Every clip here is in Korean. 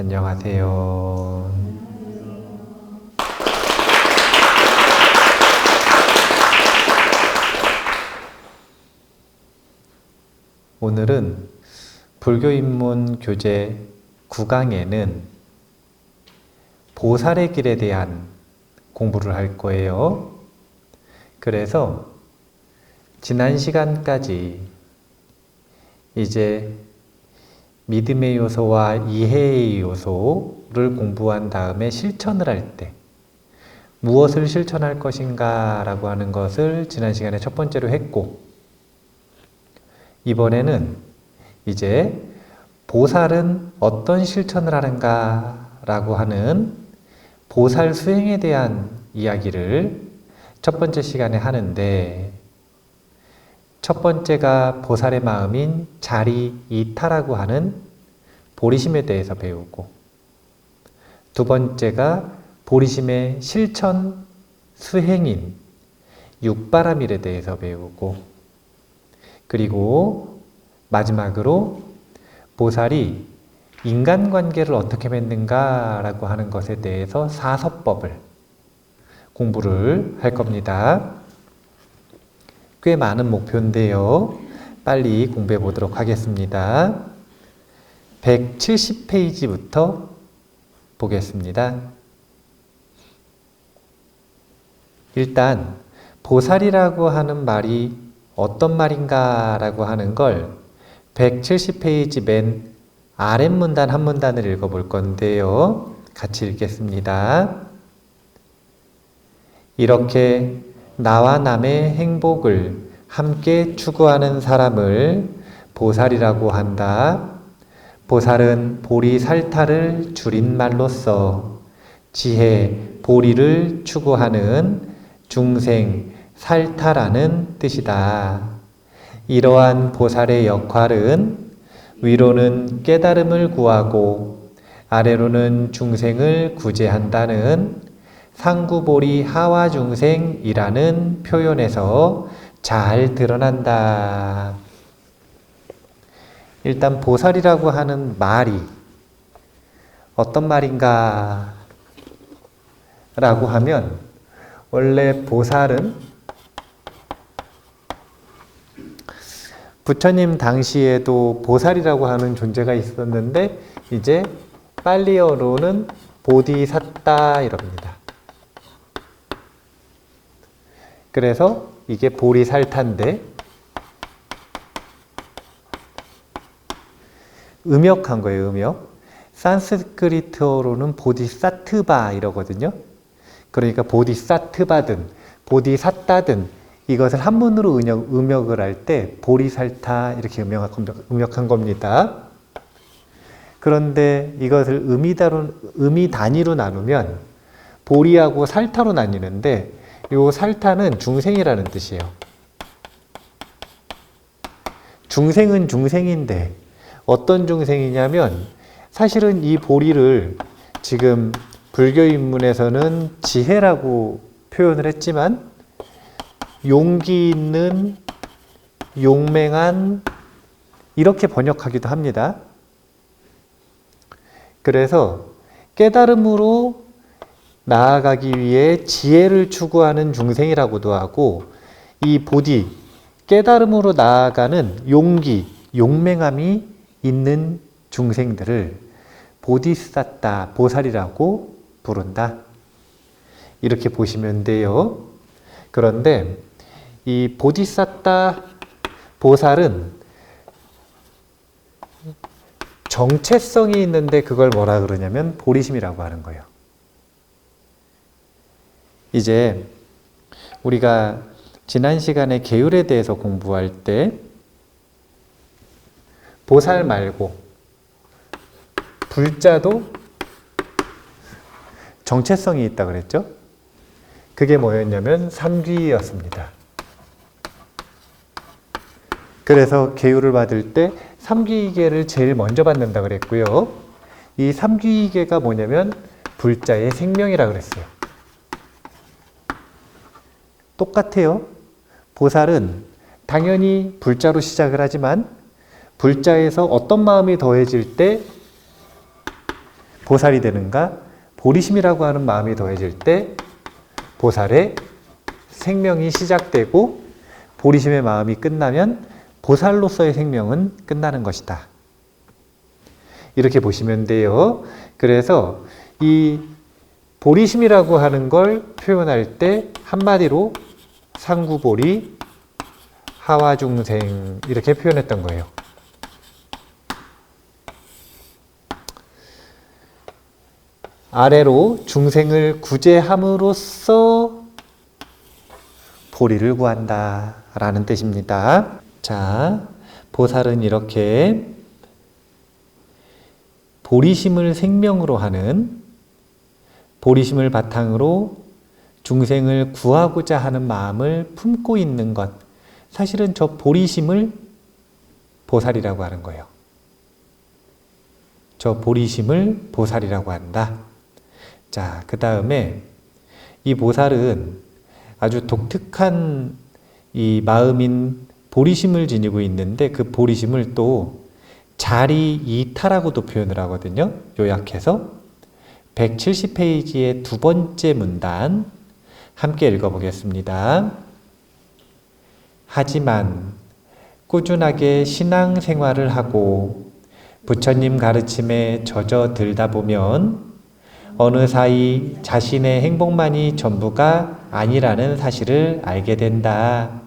안녕하세요. 오늘은 불교입문 교재 9강에는 보살의 길에 대한 공부를 할 거예요. 그래서 지난 시간까지 이제 믿음의 요소와 이해의 요소를 공부한 다음에 실천을 할 때 무엇을 실천할 것인가 라고 하는 것을 지난 시간에 첫 번째로 했고, 이번에는 이제 보살은 어떤 실천을 하는가 라고 하는 보살 수행에 대한 이야기를 첫 번째 시간에 하는데, 첫 번째가 보살의 마음인 자리이타라고 하는 보리심에 대해서 배우고, 두 번째가 보리심의 실천 수행인 육바라밀에 대해서 배우고, 그리고 마지막으로 보살이 인간관계를 어떻게 맺는가 라고 하는 것에 대해서 사서법을 공부를 할 겁니다. 꽤 많은 목표인데요. 빨리 공부해 보도록 하겠습니다. 170페이지부터 보겠습니다. 일단 보살이라고 하는 말이 어떤 말인가 라고 하는 걸 170페이지 맨 아랫문단 한 문단을 읽어볼 건데요. 같이 읽겠습니다. 이렇게 나와 남의 행복을 함께 추구하는 사람을 보살이라고 한다. 보살은 보리살타를 줄임말로써 지혜, 보리를 추구하는 중생, 살타라는 뜻이다. 이러한 보살의 역할은 위로는 깨달음을 구하고 아래로는 중생을 구제한다는 상구보리 하와중생이라는 표현에서 잘 드러난다. 일단 보살이라고 하는 말이 어떤 말인가 라고 하면, 원래 보살은 부처님 당시에도 보살이라고 하는 존재가 있었는데 이제 팔리어로는 보디사tta 이럽니다. 그래서 이게 보리살타인데 음역한 거예요. 음역. 산스크리트어로는 보디사트바 이러거든요. 그러니까 보디사트바든 보디사tta든 이것을 한문으로 음역을 할 때 보리살타 이렇게 음역한 겁니다. 그런데 이것을 의미 단위로 나누면 보리하고 살타로 나뉘는데, 요 살타는 중생이라는 뜻이에요. 중생은 중생인데 어떤 중생이냐면, 사실은 이 보리를 지금 불교인문에서는 지혜라고 표현을 했지만 용기 있는, 용맹한 이렇게 번역하기도 합니다. 그래서 깨달음으로 나아가기 위해 지혜를 추구하는 중생이라고도 하고, 이 보디, 깨달음으로 나아가는 용기, 용맹함이 있는 중생들을 보디사tta, 보살이라고 부른다. 이렇게 보시면 돼요. 그런데 이 보디사tta, 보살은 정체성이 있는데 그걸 뭐라 그러냐면 보리심이라고 하는 거예요. 이제 우리가 지난 시간에 계율에 대해서 공부할 때 보살 말고 불자도 정체성이 있다 그랬죠? 그게 뭐였냐면 삼귀였습니다. 그래서 계율을 받을 때 삼귀계를 제일 먼저 받는다 그랬고요. 이 삼귀계가 뭐냐면 불자의 생명이라 그랬어요. 똑같아요. 보살은 당연히 불자로 시작을 하지만 불자에서 어떤 마음이 더해질 때 보살이 되는가? 보리심이라고 하는 마음이 더해질 때 보살의 생명이 시작되고 보리심의 마음이 끝나면 보살로서의 생명은 끝나는 것이다. 이렇게 보시면 돼요. 그래서 이 보리심이라고 하는 걸 표현할 때 한마디로 상구보리, 하와중생 이렇게 표현했던 거예요. 아래로 중생을 구제함으로써 보리를 구한다 라는 뜻입니다. 자, 보살은 이렇게 보리심을 생명으로 하는, 보리심을 바탕으로 중생을 구하고자 하는 마음을 품고 있는 것, 사실은 저 보리심을 보살이라고 하는 거예요. 저 보리심을 보살이라고 한다. 자, 그 다음에 이 보살은 아주 독특한 이 마음인 보리심을 지니고 있는데 그 보리심을 또 자리이타라고도 표현을 하거든요. 요약해서 170페이지의 두 번째 문단 함께 읽어보겠습니다. 하지만 꾸준하게 신앙생활을 하고 부처님 가르침에 젖어들다 보면 어느 사이 자신의 행복만이 전부가 아니라는 사실을 알게 된다.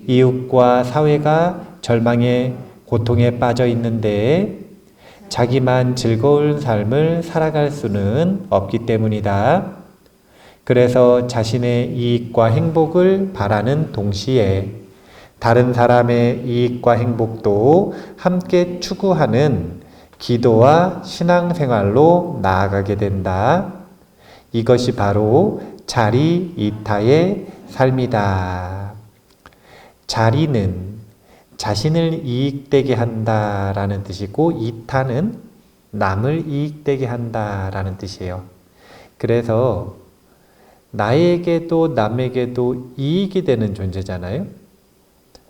이웃과 사회가 절망의 고통에 빠져 있는데 자기만 즐거운 삶을 살아갈 수는 없기 때문이다. 그래서 자신의 이익과 행복을 바라는 동시에 다른 사람의 이익과 행복도 함께 추구하는 기도와 신앙생활로 나아가게 된다. 이것이 바로 자리이타의 삶이다. 자리는 자신을 이익되게 한다라는 뜻이고 이타는 남을 이익되게 한다라는 뜻이에요. 그래서 나에게도 남에게도 이익이 되는 존재잖아요.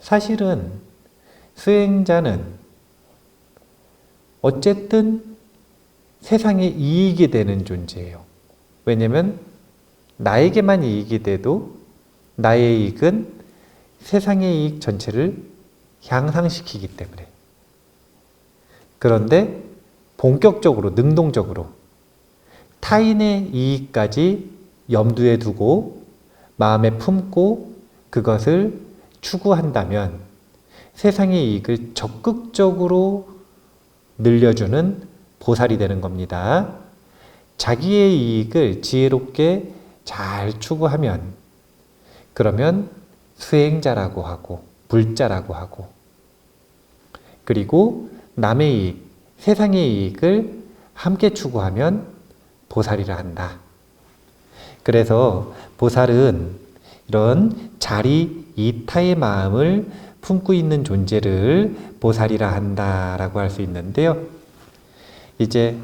사실은 수행자는 어쨌든 세상에 이익이 되는 존재예요. 왜냐면 나에게만 이익이 돼도 나의 이익은 세상의 이익 전체를 향상시키기 때문에. 그런데 본격적으로, 능동적으로 타인의 이익까지 염두에 두고 마음에 품고 그것을 추구한다면 세상의 이익을 적극적으로 늘려주는 보살이 되는 겁니다. 자기의 이익을 지혜롭게 잘 추구하면 그러면 수행자라고 하고 불자라고 하고 그리고 남의 이익, 세상의 이익을 함께 추구하면 보살이라 한다. 그래서 보살은 이런 자리이타의 마음을 품고 있는 존재를 보살이라 한다라고 할 수 있는데요. 이제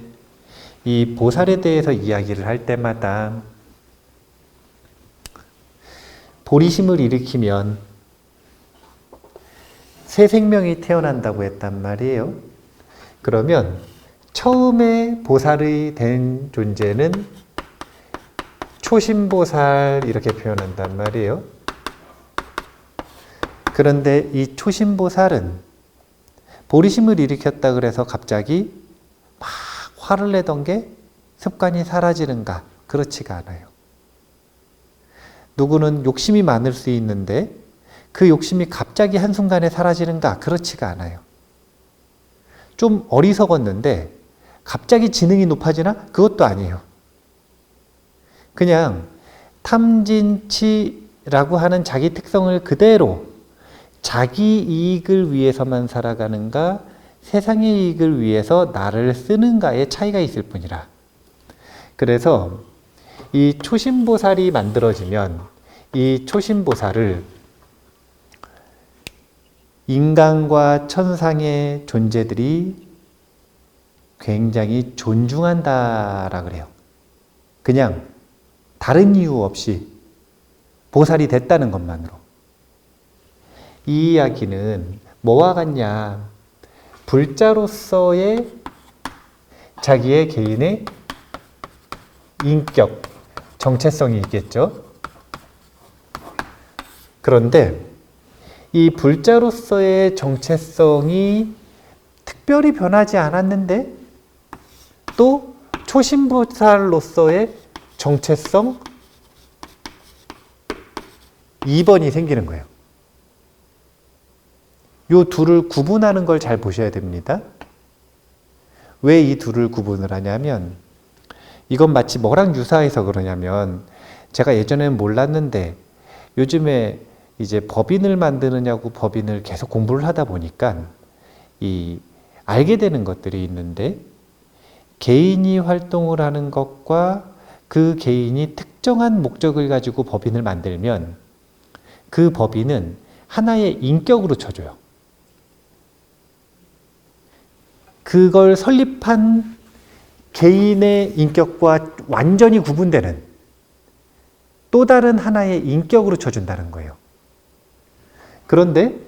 이 보살에 대해서 이야기를 할 때마다 보리심을 일으키면 새 생명이 태어난다고 했단 말이에요. 그러면 처음에 보살이 된 존재는 초심보살 이렇게 표현한단 말이에요. 그런데 이 초심보살은 보리심을 일으켰다 그래서 갑자기 막 화를 내던 게 습관이 사라지는가? 그렇지가 않아요. 누구는 욕심이 많을 수 있는데 그 욕심이 갑자기 한순간에 사라지는가? 그렇지가 않아요. 좀 어리석었는데 갑자기 지능이 높아지나? 그것도 아니에요. 그냥 탐진치라고 하는 자기 특성을 그대로 자기 이익을 위해서만 살아가는가, 세상의 이익을 위해서 나를 쓰는가의 차이가 있을 뿐이라. 그래서 이 초심보살이 만들어지면 이 초심보살을 인간과 천상의 존재들이 굉장히 존중한다라 그래요. 그냥 다른 이유 없이 보살이 됐다는 것만으로. 이 이야기는 뭐와 같냐? 불자로서의 자기의 개인의 인격, 정체성이 있겠죠. 그런데 이 불자로서의 정체성이 특별히 변하지 않았는데 또 초신보살로서의 정체성 2번이 생기는 거예요. 이 둘을 구분하는 걸 잘 보셔야 됩니다. 왜 이 둘을 구분을 하냐면 이건 마치 뭐랑 유사해서 그러냐면 제가 예전에는 몰랐는데 요즘에 이제 법인을 만드느냐고 법인을 계속 공부를 하다 보니까 알게 되는 것들이 있는데 개인이 활동을 하는 것과 그 개인이 특정한 목적을 가지고 법인을 만들면 그 법인은 하나의 인격으로 쳐줘요. 그걸 설립한 개인의 인격과 완전히 구분되는 또 다른 하나의 인격으로 쳐준다는 거예요. 그런데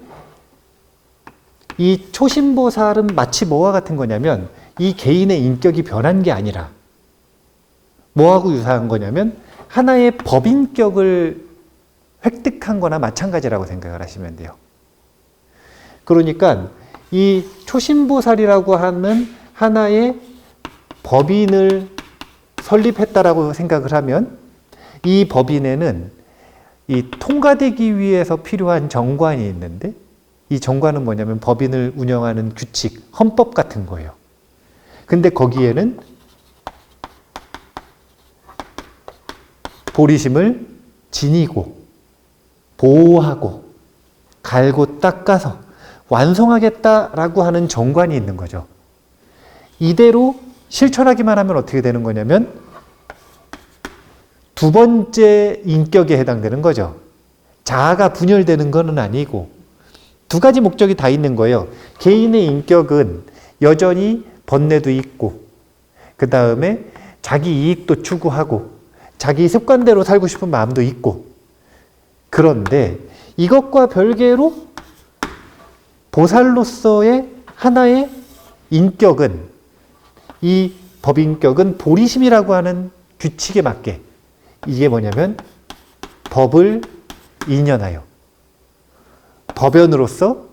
이 초신보살은 마치 뭐와 같은 거냐면 이 개인의 인격이 변한 게 아니라 뭐하고 유사한 거냐면 하나의 법인격을 획득한 거나 마찬가지라고 생각을 하시면 돼요. 그러니까 이 초신보살이라고 하는 하나의 법인을 설립했다라고 생각을 하면 이 법인에는 이 통과되기 위해서 필요한 정관이 있는데 이 정관은 뭐냐면 법인을 운영하는 규칙, 헌법 같은 거예요. 근데 거기에는 보리심을 지니고 보호하고 갈고 닦아서 완성하겠다라고 하는 정관이 있는 거죠. 이대로 실천하기만 하면 어떻게 되는 거냐면 두 번째 인격에 해당되는 거죠. 자아가 분열되는 것은 아니고 두 가지 목적이 다 있는 거예요. 개인의 인격은 여전히 번뇌도 있고 그 다음에 자기 이익도 추구하고 자기 습관대로 살고 싶은 마음도 있고 그런데 이것과 별개로 보살로서의 하나의 인격은 이 법인격은 보리심이라고 하는 규칙에 맞게 이게 뭐냐면 법을 인연하여 법연으로서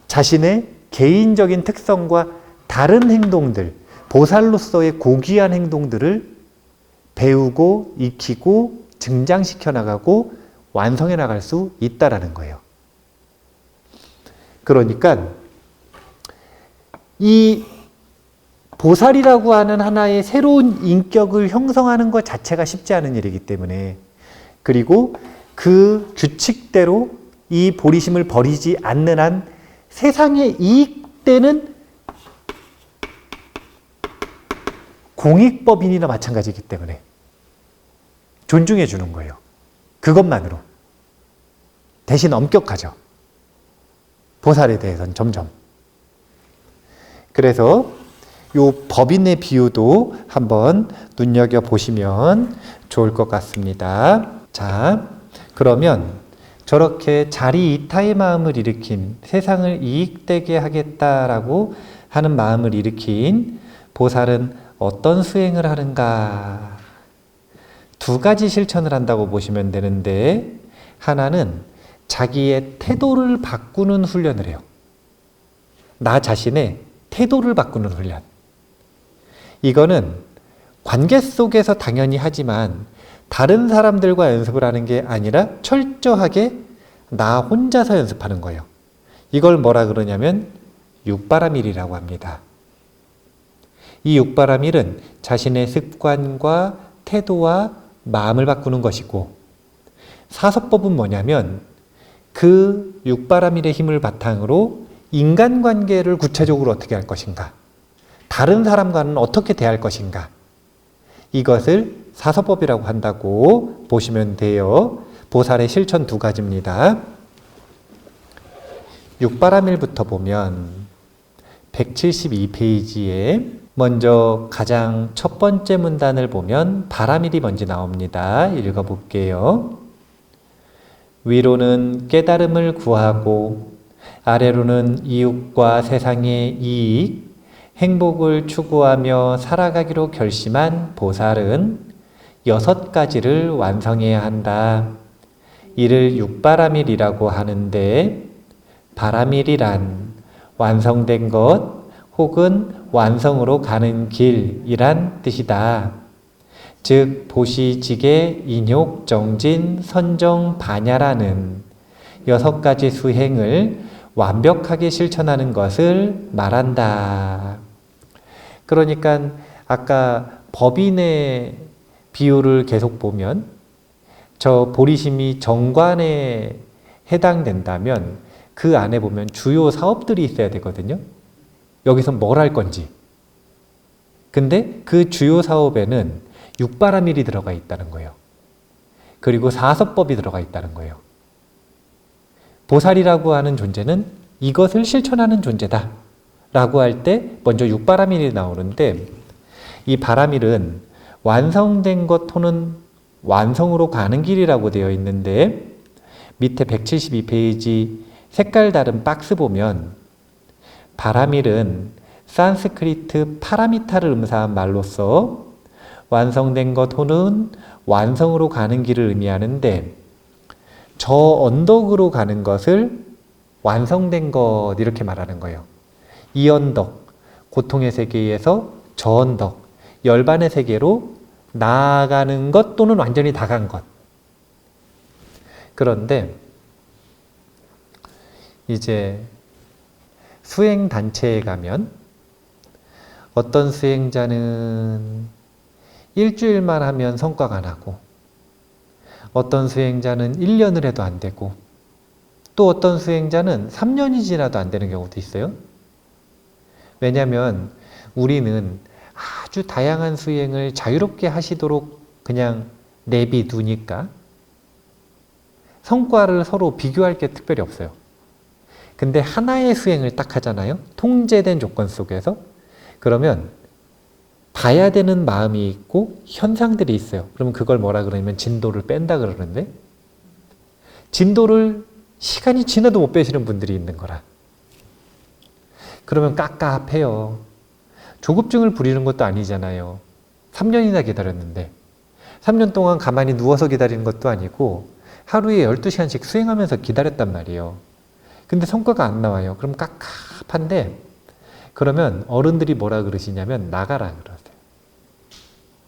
자신의 개인적인 특성과 다른 행동들, 보살로서의 고귀한 행동들을 배우고 익히고 증장시켜 나가고 완성해 나갈 수 있다라는 거예요. 그러니까 이 보살이라고 하는 하나의 새로운 인격을 형성하는 것 자체가 쉽지 않은 일이기 때문에 그리고 그 규칙대로 이 보리심을 버리지 않는 한 세상에 이익되는 공익법인이나 마찬가지이기 때문에 존중해 주는 거예요. 그것만으로. 대신 엄격하죠. 보살에 대해서는 점점. 그래서 요 법인의 비유도 한번 눈여겨보시면 좋을 것 같습니다. 자, 그러면 저렇게 자리 이타의 마음을 일으킨 세상을 이익되게 하겠다라고 하는 마음을 일으킨 보살은 어떤 수행을 하는가? 두 가지 실천을 한다고 보시면 되는데 하나는 자기의 태도를 바꾸는 훈련을 해요. 나 자신의 태도를 바꾸는 훈련. 이거는 관계 속에서 당연히 하지만 다른 사람들과 연습을 하는 게 아니라 철저하게 나 혼자서 연습하는 거예요. 이걸 뭐라 그러냐면 육바라밀이라고 합니다. 이 육바라밀은 자신의 습관과 태도와 마음을 바꾸는 것이고 사서법은 뭐냐면 그 육바라밀의 힘을 바탕으로 인간관계를 구체적으로 어떻게 할 것인가, 다른 사람과는 어떻게 대할 것인가, 이것을 사서법이라고 한다고 보시면 돼요. 보살의 실천 두 가지입니다. 육바라밀부터 보면 172페이지에 먼저 가장 첫 번째 문단을 보면 바라밀이 먼저 나옵니다. 읽어볼게요. 위로는 깨달음을 구하고 아래로는 이웃과 세상의 이익, 행복을 추구하며 살아가기로 결심한 보살은 6가지를 완성해야 한다. 이를 육바라밀이라고 하는데, 바라밀이란 완성된 것 혹은 완성으로 가는 길이란 뜻이다. 즉 보시지계, 인욕, 정진, 선정, 반야라는 6가지 수행을 완벽하게 실천하는 것을 말한다. 그러니까 아까 법인의 비유를 계속 보면 저 보리심이 정관에 해당된다면 그 안에 보면 주요 사업들이 있어야 되거든요. 여기서 뭘 할 건지. 근데 그 주요 사업에는 육바라밀이 들어가 있다는 거예요. 그리고 사서법이 들어가 있다는 거예요. 보살이라고 하는 존재는 이것을 실천하는 존재다 라고 할 때 먼저 육바라밀이 나오는데, 이 바라밀은 완성된 것 또는 완성으로 가는 길이라고 되어 있는데, 밑에 172페이지 색깔 다른 박스 보면 바라밀은 산스크리트 파라미타를 음사한 말로서 완성된 것 또는 완성으로 가는 길을 의미하는데, 저 언덕으로 가는 것을 완성된 것 이렇게 말하는 거예요. 이 언덕, 고통의 세계에서 저 언덕, 열반의 세계로 나아가는 것 또는 완전히 다 간 것. 그런데 이제 수행 단체에 가면 어떤 수행자는 일주일만 하면 성과가 나고, 어떤 수행자는 1년을 해도 안 되고, 또 어떤 수행자는 3년이 지나도 안 되는 경우도 있어요. 왜냐하면 우리는 아주 다양한 수행을 자유롭게 하시도록 그냥 내비두니까 성과를 서로 비교할 게 특별히 없어요. 근데 하나의 수행을 딱 하잖아요. 통제된 조건 속에서. 그러면 봐야 되는 마음이 있고 현상들이 있어요. 그러면 그걸 뭐라 그러냐면 진도를 뺀다 그러는데, 진도를 시간이 지나도 못 빼시는 분들이 있는 거라. 그러면 깝깝해요. 조급증을 부리는 것도 아니잖아요. 3년이나 기다렸는데 3년 동안 가만히 누워서 기다리는 것도 아니고 하루에 12시간씩 수행하면서 기다렸단 말이에요. 근데 성과가 안 나와요. 그럼 깝깝한데, 그러면 어른들이 뭐라 그러시냐면 나가라 그러세요.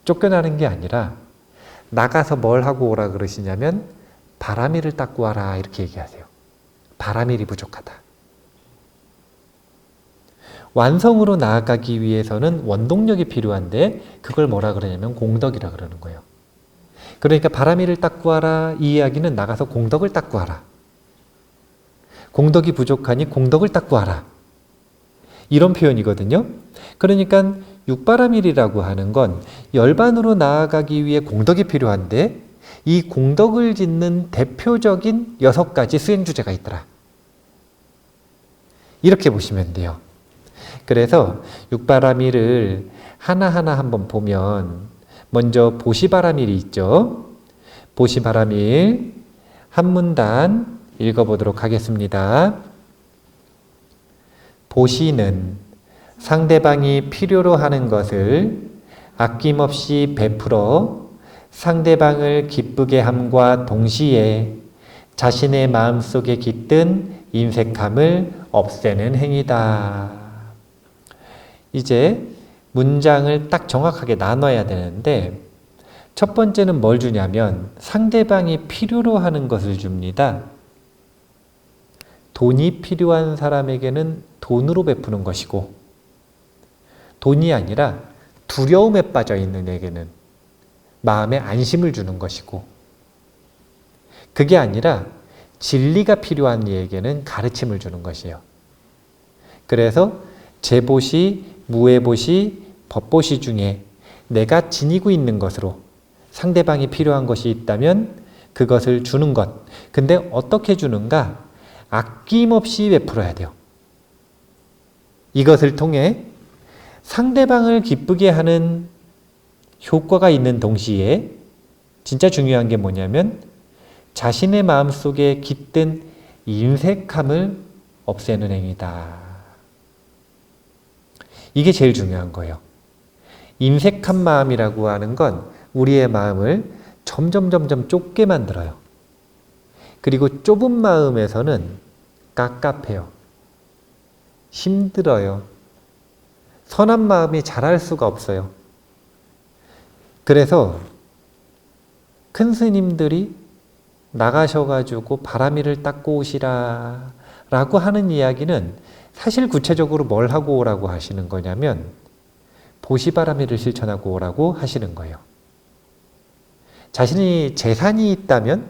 쫓겨나는 게 아니라 나가서 뭘 하고 오라 그러시냐면 바라밀을 닦고 와라 이렇게 얘기하세요. 바라밀이 부족하다. 완성으로 나아가기 위해서는 원동력이 필요한데 그걸 뭐라 그러냐면 공덕이라 그러는 거예요. 그러니까 바라밀을 닦고 와라 이 이야기는 나가서 공덕을 닦고 와라. 공덕이 부족하니 공덕을 닦고 와라. 이런 표현이거든요. 그러니까 육바라밀이라고 하는 건 열반으로 나아가기 위해 공덕이 필요한데, 이 공덕을 짓는 대표적인 6가지 수행 주제가 있더라. 이렇게 보시면 돼요. 그래서 육바라밀을 하나하나 한번 보면, 먼저 보시바라밀이 있죠. 보시바라밀 한 문단 읽어보도록 하겠습니다. 보시는 상대방이 필요로 하는 것을 아낌없이 베풀어 상대방을 기쁘게 함과 동시에 자신의 마음속에 깃든 인색함을 없애는 행위다. 이제 문장을 딱 정확하게 나눠야 되는데, 첫 번째는 뭘 주냐면 상대방이 필요로 하는 것을 줍니다. 돈이 필요한 사람에게는 돈으로 베푸는 것이고, 돈이 아니라 두려움에 빠져 있는 에게는 마음에 안심을 주는 것이고, 그게 아니라 진리가 필요한 이에게는 가르침을 주는 것이에요. 그래서 제보시, 무해보시, 법보시 중에 내가 지니고 있는 것으로 상대방이 필요한 것이 있다면 그것을 주는 것. 근데 어떻게 주는가? 아낌없이 베풀어야 돼요. 이것을 통해 상대방을 기쁘게 하는 효과가 있는 동시에 진짜 중요한 게 뭐냐면 자신의 마음속에 깃든 인색함을 없애는 행위다. 이게 제일 중요한 거예요. 인색한 마음이라고 하는 건 우리의 마음을 점점 좁게 만들어요. 그리고 좁은 마음에서는 깝깝해요. 힘들어요. 선한 마음이 자랄 수가 없어요. 그래서 큰 스님들이 나가셔가지고 바람이를 닦고 오시라 라고 하는 이야기는 사실 구체적으로 뭘 하고 오라고 하시는 거냐면 보시바라미를 실천하고 오라고 하시는 거예요. 자신이 재산이 있다면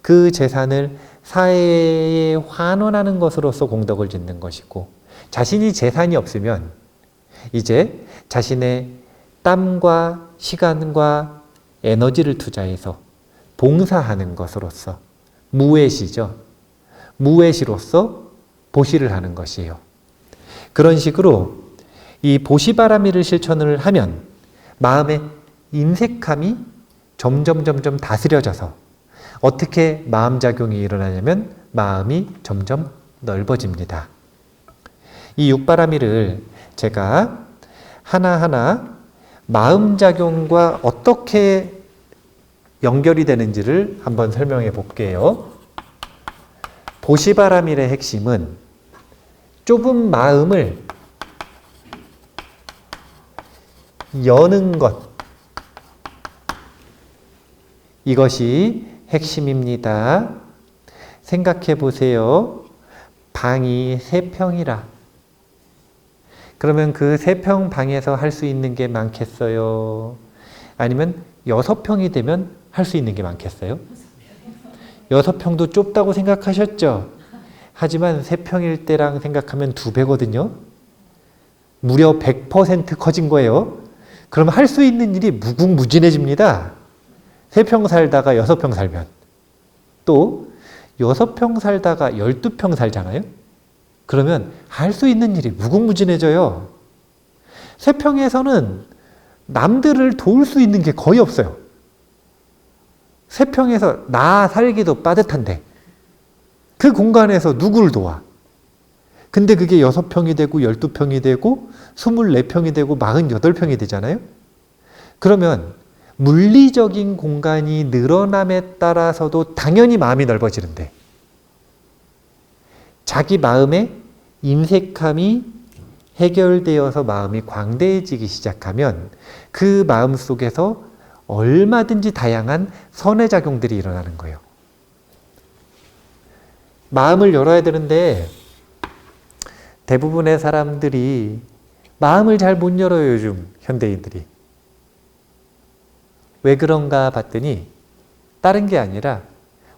그 재산을 사회에 환원하는 것으로서 공덕을 짓는 것이고, 자신이 재산이 없으면 이제 자신의 땀과 시간과 에너지를 투자해서 봉사하는 것으로서 무외시죠. 무외시로서 보시를 하는 것이에요. 그런 식으로 이 보시바라미를 실천을 하면 마음의 인색함이 점점 다스려져서 어떻게 마음작용이 일어나냐면 마음이 점점 넓어집니다. 이 육바라미를 제가 하나하나 마음작용과 어떻게 연결이 되는지를 한번 설명해 볼게요. 보시바라밀의 핵심은 좁은 마음을 여는 것, 이것이 핵심입니다. 생각해 보세요. 방이 3평이라. 그러면 그 3평 방에서 할 수 있는 게 많겠어요? 아니면 6평이 되면 할 수 있는 게 많겠어요? 6평도 좁다고 생각하셨죠? 하지만 3평일 때랑 생각하면 2배거든요. 무려 100% 커진 거예요. 그럼 할 수 있는 일이 무궁무진해집니다. 3평 살다가 6평 살면. 또 6평 살다가 12평 살잖아요. 그러면 할 수 있는 일이 무궁무진해져요. 3평에서는 남들을 도울 수 있는 게 거의 없어요. 3평에서 나 살기도 빠듯한데 그 공간에서 누구를 도와? 근데 그게 6평이 되고 12평이 되고 24평이 되고 48평이 되잖아요. 그러면 물리적인 공간이 늘어남에 따라서도 당연히 마음이 넓어지는데, 자기 마음의 인색함이 해결되어서 마음이 광대해지기 시작하면 그 마음 속에서 얼마든지 다양한 선의 작용들이 일어나는 거예요. 마음을 열어야 되는데 대부분의 사람들이 마음을 잘 못 열어요, 요즘 현대인들이. 왜 그런가 봤더니 다른 게 아니라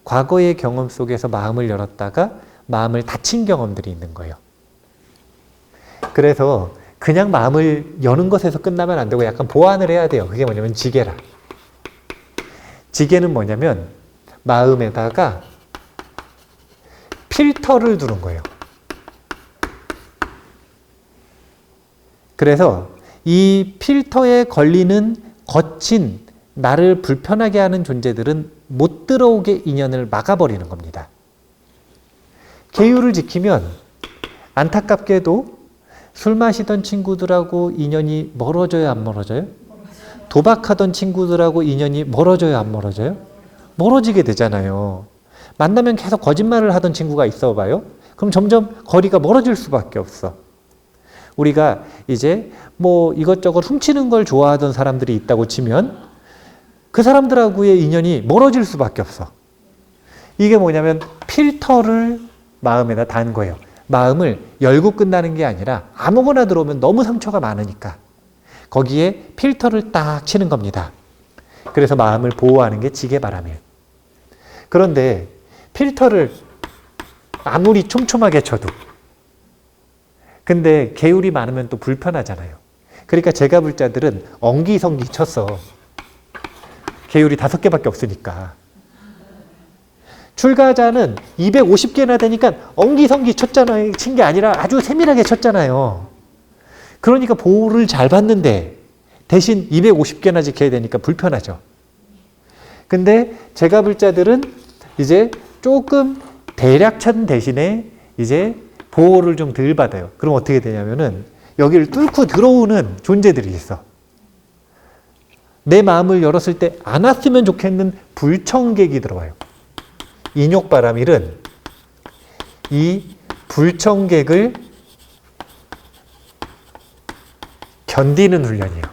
과거의 경험 속에서 마음을 열었다가 마음을 닫힌 경험들이 있는 거예요. 그래서 그냥 마음을 여는 것에서 끝나면 안 되고 약간 보완을 해야 돼요. 그게 뭐냐면 지게라. 지게는 뭐냐면 마음에다가 필터를 두는 거예요. 그래서 이 필터에 걸리는 거친 나를 불편하게 하는 존재들은 못 들어오게 인연을 막아버리는 겁니다. 계율을 지키면 안타깝게도 술 마시던 친구들하고 인연이 멀어져요, 안 멀어져요? 도박하던 친구들하고 인연이 멀어져요, 안 멀어져요? 멀어지게 되잖아요. 만나면 계속 거짓말을 하던 친구가 있어 봐요. 그럼 점점 거리가 멀어질 수밖에 없어. 우리가 이제 뭐 이것저것 훔치는 걸 좋아하던 사람들이 있다고 치면 그 사람들하고의 인연이 멀어질 수밖에 없어. 이게 뭐냐면 필터를 마음에다 단 거예요. 마음을 열고 끝나는 게 아니라 아무거나 들어오면 너무 상처가 많으니까 거기에 필터를 딱 치는 겁니다. 그래서 마음을 보호하는 게 지게바람이에요. 그런데 필터를 아무리 촘촘하게 쳐도 근데 계율이 많으면 또 불편하잖아요. 그러니까 제가불자들은 엉기성기 쳤어. 계율이 5개밖에 없으니까. 출가자는 250개나 되니까 엉기성기 쳤잖아요. 친 게 아니라 아주 세밀하게 쳤잖아요. 그러니까 보호를 잘 받는데 대신 250개나 지켜야 되니까 불편하죠. 근데 제가불자들은 이제 조금 대략 천 대신에 이제 보호를 좀 덜 받아요. 그럼 어떻게 되냐면은 여기를 뚫고 들어오는 존재들이 있어. 내 마음을 열었을 때 안 왔으면 좋겠는 불청객이 들어와요. 인욕바람일은 이 불청객을 견디는 훈련이에요.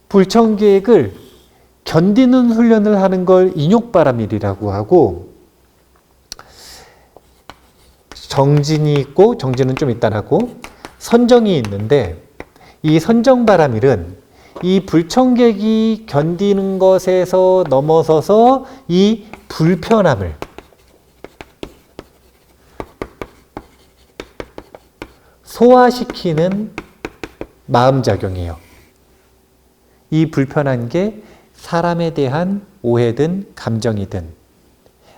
불청객을 견디는 훈련을 하는 걸 인욕바람일이라고 하고, 정진이 있고, 정진은 좀 이따 하고, 선정이 있는데, 이 선정바람일은 이 불청객이 견디는 것에서 넘어서서 이 불편함을 소화시키는 마음작용이에요. 이 불편한 게 사람에 대한 오해든 감정이든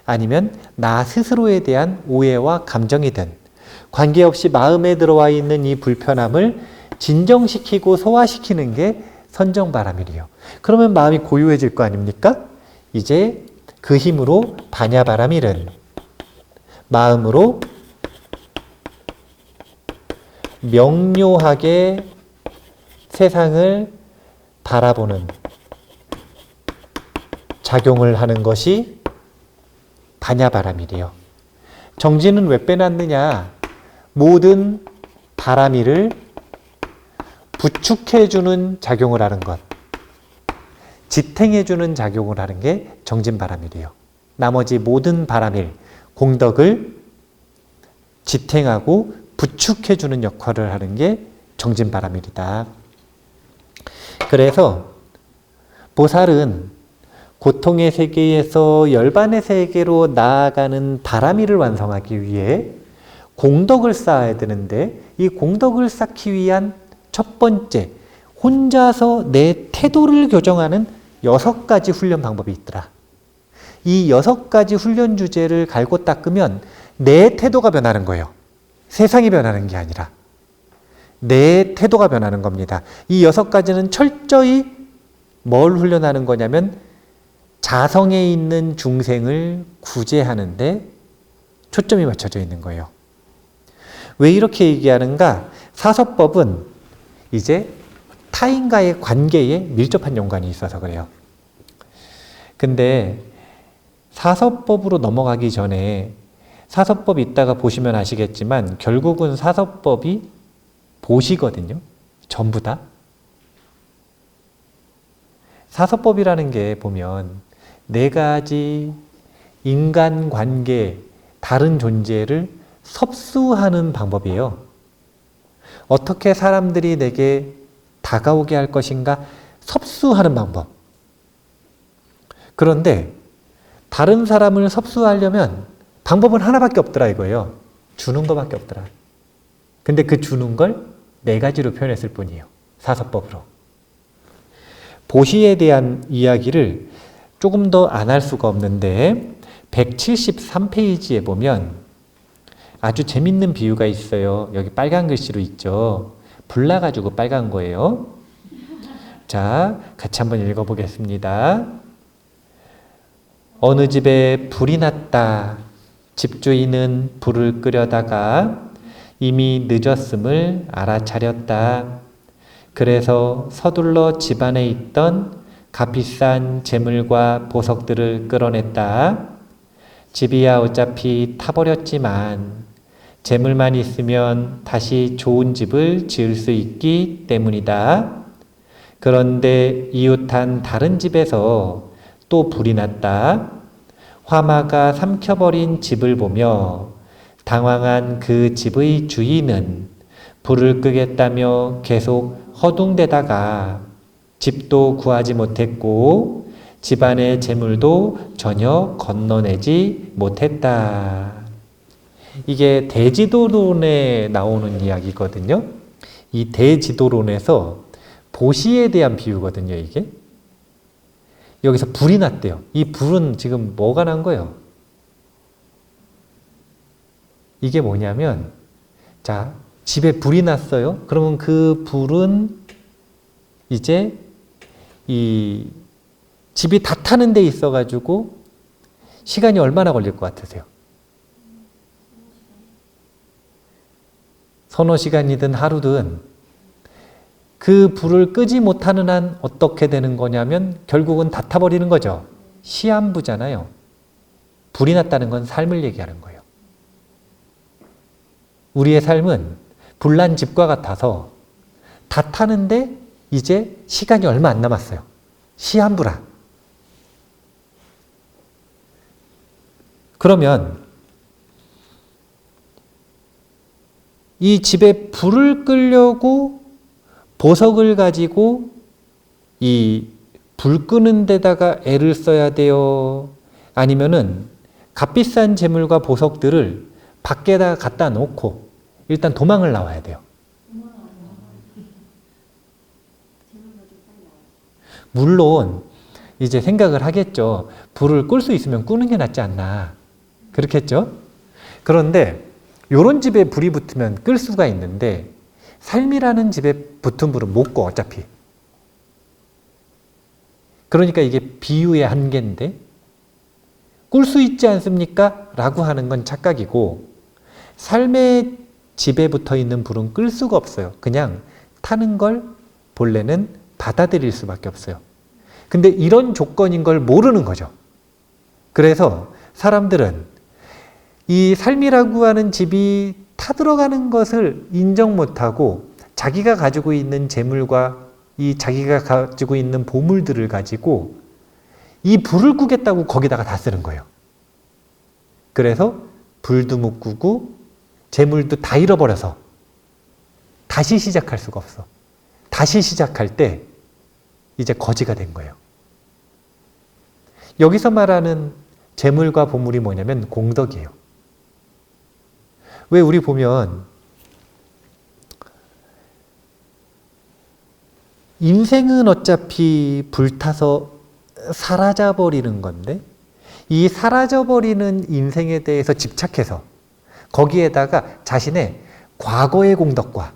아니면 나 스스로에 대한 오해와 감정이든 관계없이 마음에 들어와 있는 이 불편함을 진정시키고 소화시키는 게 선정바람일이에요. 그러면 마음이 고요해질 거 아닙니까? 이제 그 힘으로 반야바람일은 마음으로 명료하게 세상을 바라보는 작용을 하는 것이 반야바람일이에요. 정진은 왜 빼놨느냐? 모든 바람일을 부축해주는 작용을 하는 것, 지탱해주는 작용을 하는 게 정진바람일이에요. 나머지 모든 바람일, 공덕을 지탱하고 부축해주는 역할을 하는 게 정진바람일이다. 그래서 보살은 고통의 세계에서 열반의 세계로 나아가는 바람일을 완성하기 위해 공덕을 쌓아야 되는데, 이 공덕을 쌓기 위한 첫 번째, 혼자서 내 태도를 교정하는 6가지 훈련 방법이 있더라. 이 6가지 훈련 주제를 갈고 닦으면 내 태도가 변하는 거예요. 세상이 변하는 게 아니라 내 태도가 변하는 겁니다. 이 6가지는 철저히 뭘 훈련하는 거냐면 자성에 있는 중생을 구제하는데 초점이 맞춰져 있는 거예요. 왜 이렇게 얘기하는가? 사서법은 이제 타인과의 관계에 밀접한 연관이 있어서 그래요. 근데 사서법으로 넘어가기 전에, 사서법 이따가 보시면 아시겠지만 결국은 사서법이 보시거든요. 전부 다. 사서법이라는 게 보면 4가지 인간관계, 다른 존재를 섭수하는 방법이에요. 어떻게 사람들이 내게 다가오게 할 것인가 섭수하는 방법. 그런데 다른 사람을 섭수하려면 방법은 하나밖에 없더라 이거예요. 주는 것밖에 없더라. 근데 그 주는 걸 4가지로 표현했을 뿐이에요. 사서법으로. 보시에 대한 이야기를 조금 더 안 할 수가 없는데 173페이지에 보면 아주 재밌는 비유가 있어요. 여기 빨간 글씨로 있죠. 불 나가지고 빨간 거예요. 자, 같이 한번 읽어보겠습니다. 어느 집에 불이 났다. 집주인은 불을 끄려다가 이미 늦었음을 알아차렸다. 그래서 서둘러 집안에 있던 값비싼 재물과 보석들을 끌어냈다. 집이야 어차피 타버렸지만 재물만 있으면 다시 좋은 집을 지을 수 있기 때문이다. 그런데 이웃한 다른 집에서 또 불이 났다. 화마가 삼켜버린 집을 보며 당황한 그 집의 주인은 불을 끄겠다며 계속 허둥대다가 집도 구하지 못했고 집안의 재물도 전혀 건너내지 못했다. 이게 대지도론에 나오는 이야기거든요. 이 대지도론에서 보시에 대한 비유거든요, 이게. 여기서 불이 났대요. 이 불은 지금 뭐가 난 거예요? 이게 뭐냐면, 자, 집에 불이 났어요. 그러면 그 불은 이제 이 집이 다 타는 데 있어가지고 시간이 얼마나 걸릴 것 같으세요? 서너 시간이든 하루든 그 불을 끄지 못하는 한 어떻게 되는 거냐면 결국은 다 타버리는 거죠. 시한부잖아요. 불이 났다는 건 삶을 얘기하는 거예요. 우리의 삶은 불난 집과 같아서 다 타는데 이제 시간이 얼마 안 남았어요. 시한부라. 그러면 이 집에 불을 끄려고 보석을 가지고 이 불 끄는 데다가 애를 써야 돼요? 아니면은 값비싼 재물과 보석들을 밖에다가 갖다 놓고 일단 도망을 나와야 돼요. 물론 이제 생각을 하겠죠. 불을 끌 수 있으면 끄는 게 낫지 않나. 그렇겠죠? 그런데 요런 집에 불이 붙으면 끌 수가 있는데 삶이라는 집에 붙은 불은 못 꺼 어차피. 그러니까 이게 비유의 한계인데 끌 수 있지 않습니까? 라고 하는 건 착각이고 삶의 집에 붙어 있는 불은 끌 수가 없어요. 그냥 타는 걸 본래는 받아들일 수밖에 없어요. 근데 이런 조건인 걸 모르는 거죠. 그래서 사람들은 이 삶이라고 하는 집이 타들어가는 것을 인정 못하고 자기가 가지고 있는 재물과 이 자기가 가지고 있는 보물들을 가지고 이 불을 끄겠다고 거기다가 다 쓰는 거예요. 그래서 불도 못 끄고 재물도 다 잃어버려서 다시 시작할 수가 없어. 다시 시작할 때 이제 거지가 된 거예요. 여기서 말하는 재물과 보물이 뭐냐면 공덕이에요. 왜 우리 보면 인생은 어차피 불타서 사라져버리는 건데 이 사라져버리는 인생에 대해서 집착해서 거기에다가 자신의 과거의 공덕과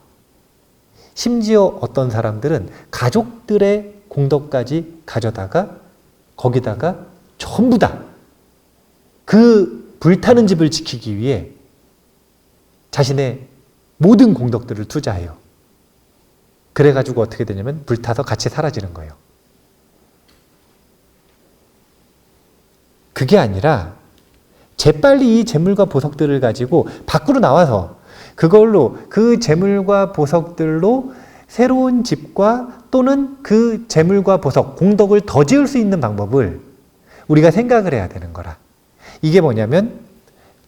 심지어 어떤 사람들은 가족들의 공덕까지 가져다가 거기다가 전부 다 그 불타는 집을 지키기 위해 자신의 모든 공덕들을 투자해요. 그래가지고 어떻게 되냐면 불타서 같이 사라지는 거예요. 그게 아니라 재빨리 이 재물과 보석들을 가지고 밖으로 나와서 그걸로 그 재물과 보석들로 새로운 집과 또는 그 재물과 보석, 공덕을 더 지을 수 있는 방법을 우리가 생각을 해야 되는 거라. 이게 뭐냐면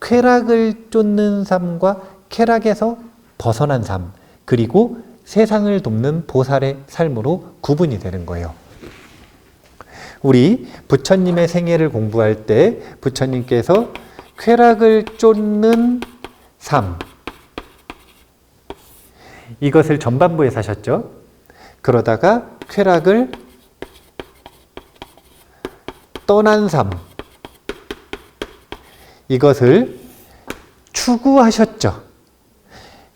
쾌락을 쫓는 삶과 쾌락에서 벗어난 삶, 그리고 세상을 돕는 보살의 삶으로 구분이 되는 거예요. 우리 부처님의 생애를 공부할 때 부처님께서 쾌락을 쫓는 삶, 이것을 전반부에 사셨죠. 그러다가 쾌락을 떠난 삶, 이것을 추구하셨죠.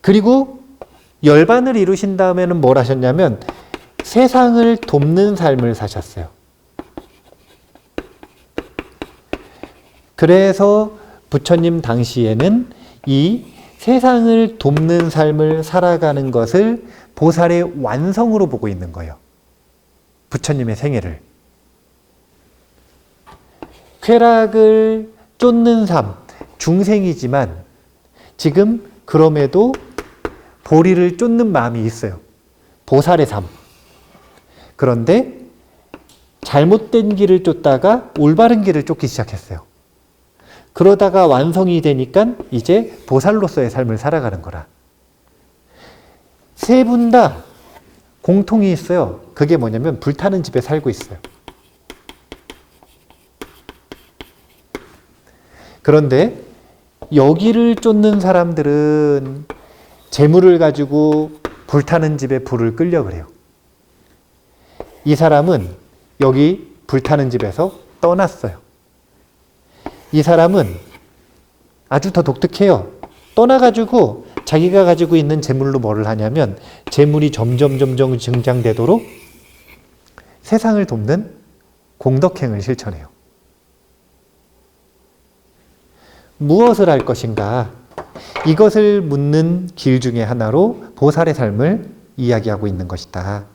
그리고 열반을 이루신 다음에는 뭘 하셨냐면 세상을 돕는 삶을 사셨어요. 그래서 부처님 당시에는 이 세상을 돕는 삶을 살아가는 것을 보살의 완성으로 보고 있는 거예요. 부처님의 생애를. 쾌락을 쫓는 삶, 중생이지만 지금 그럼에도 보리를 쫓는 마음이 있어요. 보살의 삶. 그런데 잘못된 길을 쫓다가 올바른 길을 쫓기 시작했어요. 그러다가 완성이 되니까 이제 보살로서의 삶을 살아가는 거라. 세 분 다 공통이 있어요. 그게 뭐냐면 불타는 집에 살고 있어요. 그런데 여기를 쫓는 사람들은 재물을 가지고 불타는 집에 불을 끄려고 그래요. 이 사람은 여기 불타는 집에서 떠났어요. 이 사람은 아주 더 독특해요. 떠나가지고 자기가 가지고 있는 재물로 뭐를 하냐면 재물이 점점 증장되도록 세상을 돕는 공덕행을 실천해요. 무엇을 할 것인가? 이것을 묻는 길 중에 하나로 보살의 삶을 이야기하고 있는 것이다.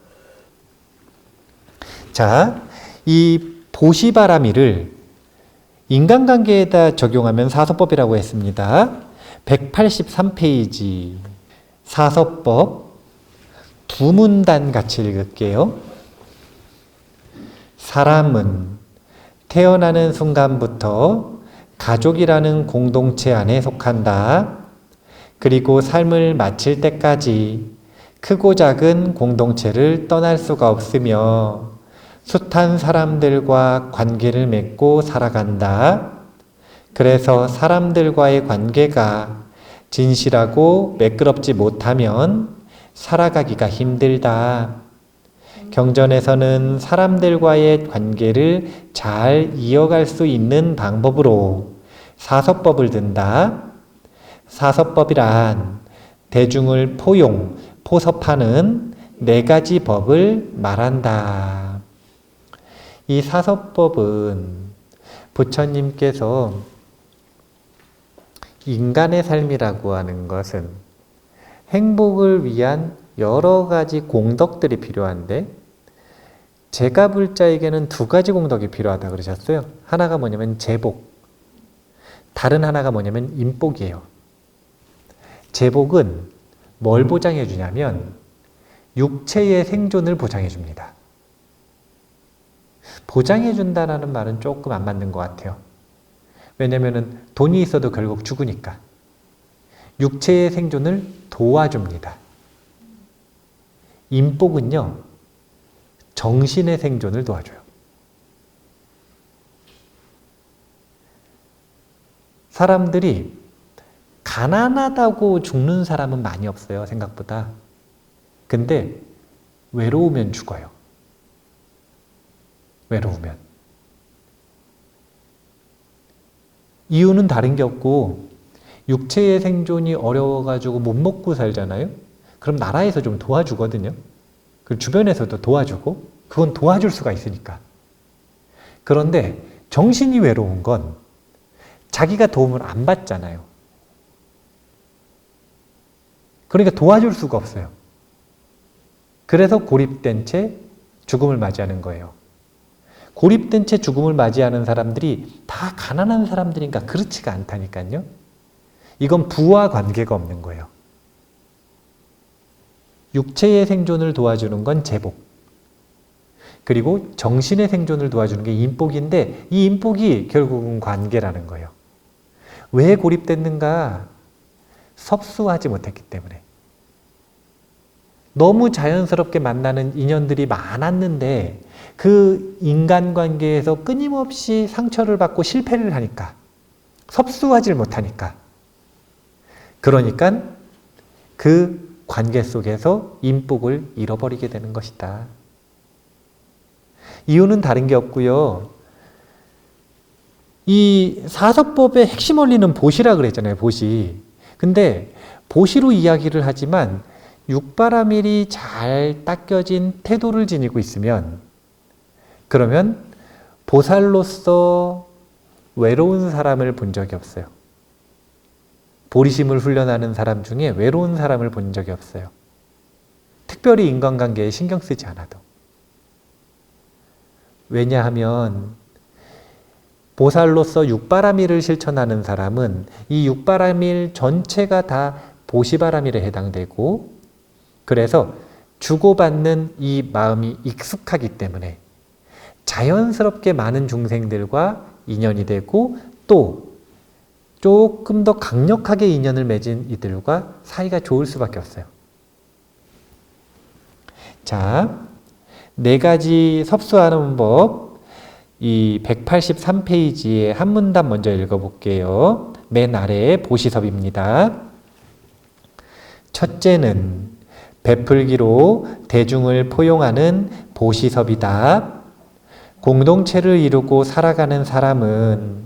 자, 이 보시바라미를 인간관계에다 적용하면 사서법이라고 했습니다. 183페이지 사서법 두 문단 같이 읽을게요. 사람은 태어나는 순간부터 가족이라는 공동체 안에 속한다. 그리고 삶을 마칠 때까지 크고 작은 공동체를 떠날 수가 없으며 숱한 사람들과 관계를 맺고 살아간다. 그래서 사람들과의 관계가 진실하고 매끄럽지 못하면 살아가기가 힘들다. 경전에서는 사람들과의 관계를 잘 이어갈 수 있는 방법으로 사서법을 든다. 사서법이란 대중을 포섭하는 4가지 법을 말한다. 이 사서법은 부처님께서 인간의 삶이라고 하는 것은 행복을 위한 여러 가지 공덕들이 필요한데 제가불자에게는 2가지 공덕이 필요하다 그러셨어요. 하나가 뭐냐면 제복, 다른 하나가 뭐냐면 인복이에요. 제복은 뭘 보장해 주냐면 육체의 생존을 보장해 줍니다. 보장해 준다는 말은 조금 안 맞는 것 같아요. 왜냐하면 돈이 있어도 결국 죽으니까. 육체의 생존을 도와줍니다. 인복은요, 정신의 생존을 도와줘요. 사람들이 가난하다고 죽는 사람은 많이 없어요, 생각보다. 근데 외로우면 죽어요. 외로우면. 이유는 다른 게 없고 육체의 생존이 어려워가지고 못 먹고 살잖아요. 그럼 나라에서 좀 도와주거든요. 그 주변에서도 도와주고 그건 도와줄 수가 있으니까. 그런데 정신이 외로운 건 자기가 도움을 안 받잖아요. 그러니까 도와줄 수가 없어요. 그래서 고립된 채 죽음을 맞이하는 거예요. 고립된 채 죽음을 맞이하는 사람들이 다 가난한 사람들이니까 그렇지가 않다니까요. 이건 부와 관계가 없는 거예요. 육체의 생존을 도와주는 건 제복. 그리고 정신의 생존을 도와주는 게 인복인데 이 인복이 결국은 관계라는 거예요. 왜 고립됐는가? 섭수하지 못했기 때문에. 너무 자연스럽게 만나는 인연들이 많았는데 그 인간관계에서 끊임없이 상처를 받고 실패를 하니까 섭수하지 못하니까 그러니까 그 관계 속에서 인복을 잃어버리게 되는 것이다. 이유는 다른 게 없고요. 이 사서법의 핵심 원리는 보시라 그랬잖아요. 보시. 근데 보시로 이야기를 하지만 육바라밀이 잘 닦여진 태도를 지니고 있으면 그러면 보살로서 외로운 사람을 본 적이 없어요. 보리심을 훈련하는 사람 중에 외로운 사람을 본 적이 없어요. 특별히 인간관계에 신경 쓰지 않아도. 왜냐하면 보살로서 육바라밀을 실천하는 사람은 이 육바라밀 전체가 다 보시바라밀에 해당되고 그래서 주고받는 이 마음이 익숙하기 때문에 자연스럽게 많은 중생들과 인연이 되고 또 조금 더 강력하게 인연을 맺은 이들과 사이가 좋을 수밖에 없어요. 자, 4가지 섭수하는 법, 이 183페이지의 한 문단 먼저 읽어볼게요. 맨 아래에 보시섭입니다. 첫째는 베풀기로 대중을 포용하는 보시섭이다. 공동체를 이루고 살아가는 사람은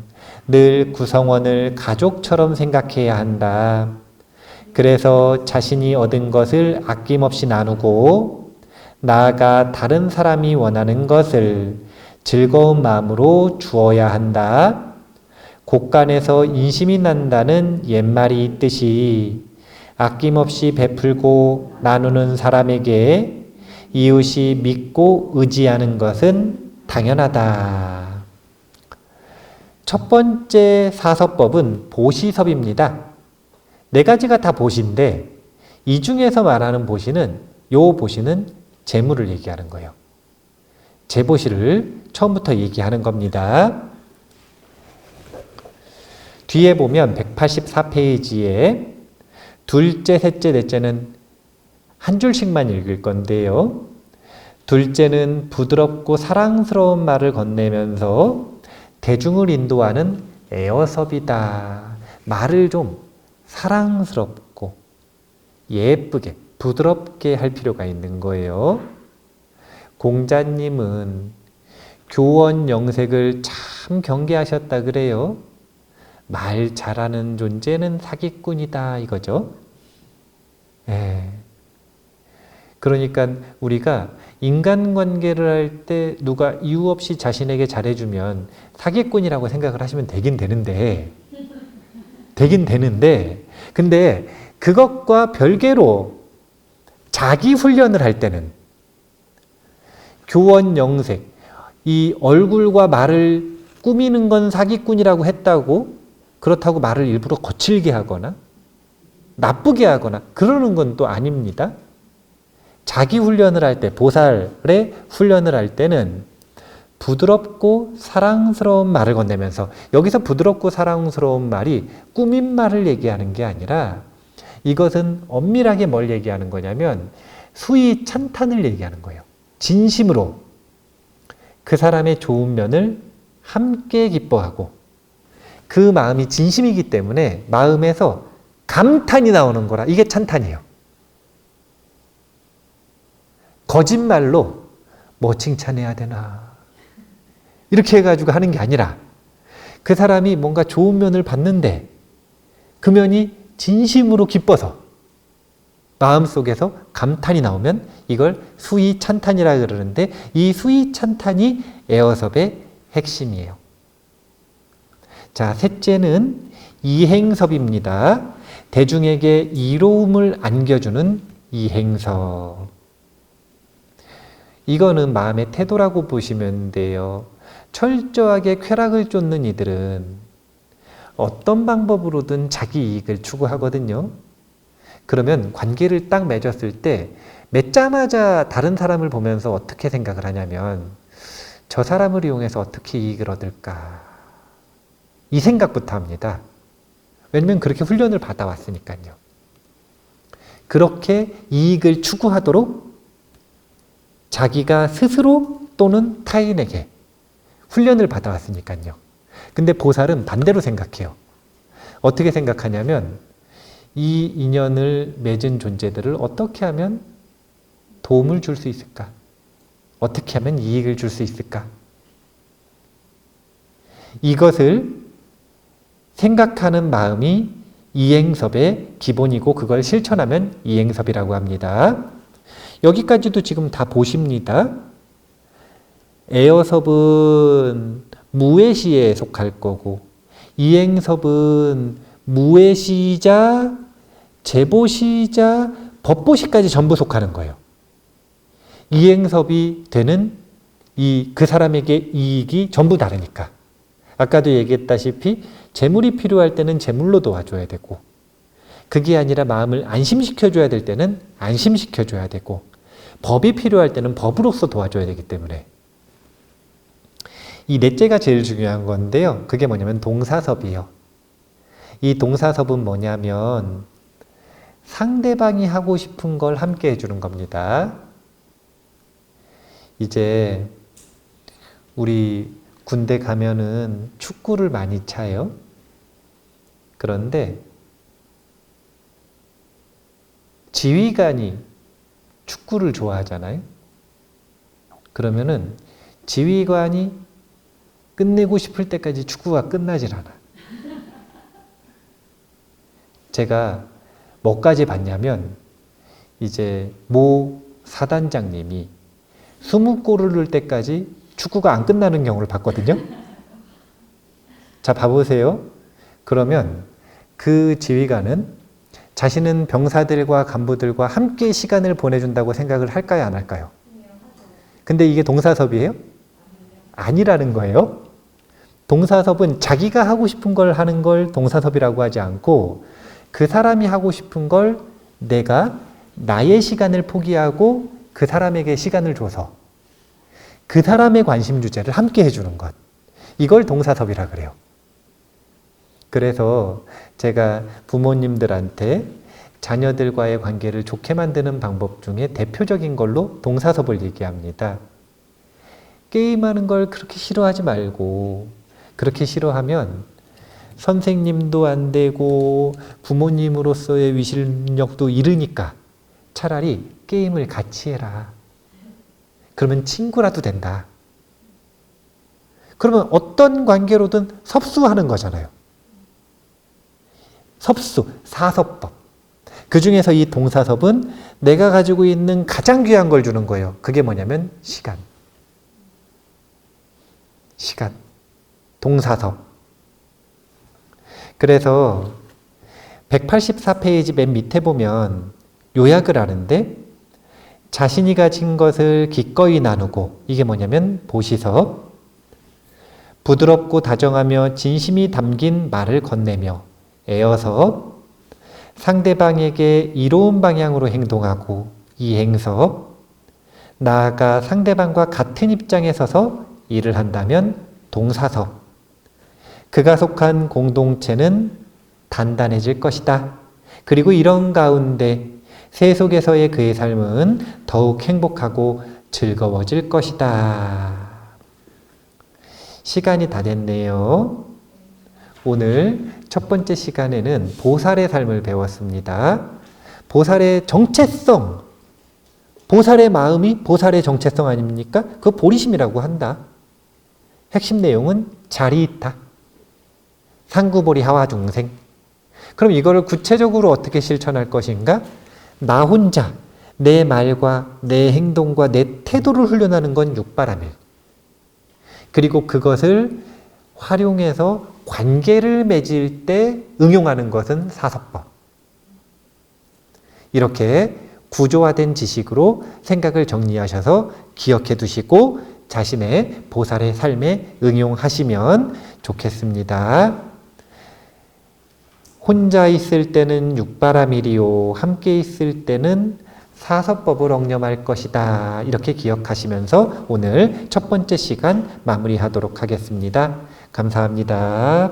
늘 구성원을 가족처럼 생각해야 한다. 그래서 자신이 얻은 것을 아낌없이 나누고 나아가 다른 사람이 원하는 것을 즐거운 마음으로 주어야 한다. 곳간에서 인심이 난다는 옛말이 있듯이 아낌없이 베풀고 나누는 사람에게 이웃이 믿고 의지하는 것은 당연하다. 첫 번째 사서법은 보시섭입니다. 네 가지가 다 보시인데 이 중에서 말하는 보시는 요 보시는 재물을 얘기하는 거예요. 재보시를 처음부터 얘기하는 겁니다. 뒤에 보면 184페이지에 둘째, 셋째, 넷째는 한 줄씩만 읽을 건데요. 둘째는 부드럽고 사랑스러운 말을 건네면서 대중을 인도하는 에어섭이다. 말을 좀 사랑스럽고 예쁘게 부드럽게 할 필요가 있는 거예요. 공자님은 교원 영색을 참 경계하셨다 그래요. 말 잘하는 존재는 사기꾼이다 이거죠. 그러니까 우리가 인간관계를 할 때 누가 이유 없이 자신에게 잘해주면 사기꾼이라고 생각을 하시면 되긴 되는데 근데 그것과 별개로 자기 훈련을 할 때는 교원 영색, 이 얼굴과 말을 꾸미는 건 사기꾼이라고 했다고 그렇다고 말을 일부러 거칠게 하거나 나쁘게 하거나 그러는 건 또 아닙니다. 자기 훈련을 할 때, 보살의 훈련을 할 때는 부드럽고 사랑스러운 말을 건네면서 여기서 부드럽고 사랑스러운 말이 꾸민 말을 얘기하는 게 아니라 이것은 엄밀하게 뭘 얘기하는 거냐면 수위 찬탄을 얘기하는 거예요. 진심으로 그 사람의 좋은 면을 함께 기뻐하고 그 마음이 진심이기 때문에 마음에서 감탄이 나오는 거라 이게 찬탄이에요. 거짓말로 뭐 칭찬해야 되나 이렇게 해가지고 하는 게 아니라 그 사람이 뭔가 좋은 면을 봤는데 그 면이 진심으로 기뻐서 마음속에서 감탄이 나오면 이걸 수위 찬탄이라 그러는데 이 수위 찬탄이 에어섭의 핵심이에요. 자, 셋째는 이행섭입니다. 대중에게 이로움을 안겨주는 이행섭. 이거는 마음의 태도라고 보시면 돼요. 철저하게 쾌락을 쫓는 이들은 어떤 방법으로든 자기 이익을 추구하거든요. 그러면 관계를 딱 맺었을 때 맺자마자 다른 사람을 보면서 어떻게 생각을 하냐면 저 사람을 이용해서 어떻게 이익을 얻을까 이 생각부터 합니다. 왜냐면 그렇게 훈련을 받아왔으니까요. 그렇게 이익을 추구하도록 자기가 스스로 또는 타인에게 훈련을 받아왔으니까요. 근데 보살은 반대로 생각해요. 어떻게 생각하냐면 이 인연을 맺은 존재들을 어떻게 하면 도움을 줄 수 있을까? 어떻게 하면 이익을 줄 수 있을까? 이것을 생각하는 마음이 이행섭의 기본이고 그걸 실천하면 이행섭이라고 합니다. 여기까지도 지금 다 보십니다. 에어섭은 무외시에 속할 거고 이행섭은 무외시자, 제보시자, 법보시까지 전부 속하는 거예요. 이행섭이 되는 그 사람에게 이익이 전부 다르니까. 아까도 얘기했다시피 재물이 필요할 때는 재물로 도와줘야 되고 그게 아니라 마음을 안심시켜줘야 될 때는 안심시켜줘야 되고 법이 필요할 때는 법으로서 도와줘야 되기 때문에 이 넷째가 제일 중요한 건데요. 그게 뭐냐면 동사섭이에요. 이 동사섭은 뭐냐면 상대방이 하고 싶은 걸 함께 해주는 겁니다. 이제 우리 군대 가면은 축구를 많이 차요. 그런데 지휘관이 축구를 좋아하잖아요. 그러면은 지휘관이 끝내고 싶을 때까지 축구가 끝나질 않아. 제가 뭐까지 봤냐면 이제 모 사단장님이 20골을 넣을 때까지 축구가 안 끝나는 경우를 봤거든요. 자, 봐보세요. 그러면 그 지휘관은 자신은 병사들과 간부들과 함께 시간을 보내준다고 생각을 할까요, 안 할까요? 근데 이게 동사섭이에요? 아니라는 거예요. 동사섭은 자기가 하고 싶은 걸 하는 걸 동사섭이라고 하지 않고 그 사람이 하고 싶은 걸 내가 나의 시간을 포기하고 그 사람에게 시간을 줘서 그 사람의 관심 주제를 함께 해주는 것. 이걸 동사섭이라 그래요. 그래서 제가 부모님들한테 자녀들과의 관계를 좋게 만드는 방법 중에 대표적인 걸로 동사섭을 얘기합니다. 게임하는 걸 그렇게 싫어하지 말고, 그렇게 싫어하면 선생님도 안 되고 부모님으로서의 위실력도 잃으니까 차라리 게임을 같이 해라. 그러면 친구라도 된다. 그러면 어떤 관계로든 섭수하는 거잖아요. 섭수, 사섭법. 그 중에서 이 동사섭은 내가 가지고 있는 가장 귀한 걸 주는 거예요. 그게 뭐냐면 시간. 시간. 동사섭. 그래서 184페이지 맨 밑에 보면 요약을 하는데 자신이 가진 것을 기꺼이 나누고, 이게 뭐냐면 보시섭. 부드럽고 다정하며 진심이 담긴 말을 건네며 애어섭. 상대방에게 이로운 방향으로 행동하고 이행섭. 나아가 상대방과 같은 입장에 서서 일을 한다면 동사섭. 그가 속한 공동체는 단단해질 것이다. 그리고 이런 가운데 새 속에서의 그의 삶은 더욱 행복하고 즐거워질 것이다. 시간이 다 됐네요. 오늘 첫 번째 시간에는 보살의 삶을 배웠습니다. 보살의 정체성, 보살의 마음이 보살의 정체성 아닙니까? 그거 보리심이라고 한다. 핵심 내용은 자리있다. 상구보리 하와중생. 그럼 이거를 구체적으로 어떻게 실천할 것인가? 나 혼자 내 말과 내 행동과 내 태도를 훈련하는 건 육바라밀. 그리고 그것을 활용해서 관계를 맺을 때 응용하는 것은 사섭법. 이렇게 구조화된 지식으로 생각을 정리하셔서 기억해 두시고 자신의 보살의 삶에 응용하시면 좋겠습니다. 혼자 있을 때는 육바라밀이요, 함께 있을 때는 사섭법을 억념할 것이다. 이렇게 기억하시면서 오늘 첫 번째 시간 마무리하도록 하겠습니다. 감사합니다.